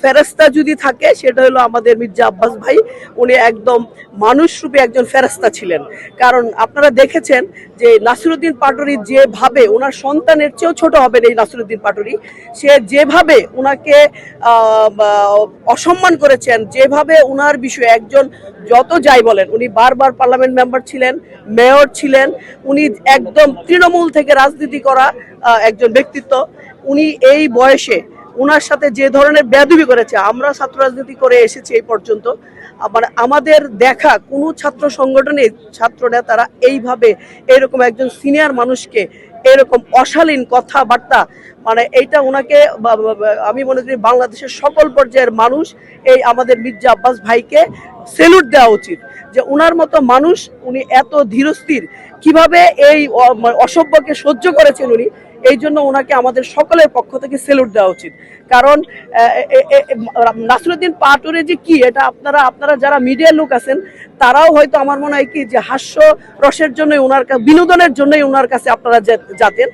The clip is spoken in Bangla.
ফেরেস্তা যদি থাকে সেটা হলো আমাদের মির্জা আব্বাস ভাই। উনি একদম মানুষরূপী একজন ফেরেস্তা ছিলেন। কারণ আপনারা দেখেছেন যে নাসিরুদ্দিন পাটোয়ারি যেভাবে ওনার সন্তানের চেয়েও ছোট হবেন এই নাসিরুদ্দিন পাটোয়ারি, সে যেভাবে ওনাকে অসম্মান করেছেন, যেভাবে ওনার বিষয়ে একজন যত যাই বলেন, উনি বারবার পার্লামেন্ট মেম্বার ছিলেন, মেয়র ছিলেন, উনি একদম তৃণমূল থেকে রাজনীতি করা একজন ব্যক্তিত্ব। উনি এই বয়সে ওনার সাথে যে ধরনের বেয়াদবি করেছে, আমরা ছাত্র রাজনীতি করে এসেছি এই পর্যন্ত, মানে আমাদের দেখা কোনো ছাত্র সংগঠনে ছাত্র নেতারা এইভাবে এরকম একজন সিনিয়র মানুষকে এরকম অশালীন কথাবার্তা, মানে এইটা ওনাকে আমি মনে করি বাংলাদেশের সকল পর্যায়ের মানুষ এই আমাদের মির্জা আব্বাস ভাইকে সেলুট দেওয়া উচিত। যে ওনার মতো মানুষ, উনি এত ধীরস্থির কিভাবে এই অসভ্যকে সহ্য করেছেন উনি, এই জন্য ওনাকে আমাদের সকলের পক্ষ থেকে সেলুট দেওয়া উচিত। কারণ নাসিরুদ্দিন পাটোয়ারি যে কি, এটা আপনারা যারা মিডিয়ার লোক আছেন তারাও হয়তো আমার মনে হয় কি যে হাস্য রসের জন্য ওনার বিনোদনের জন্যই ওনার কাছে আপনারা যাতেন,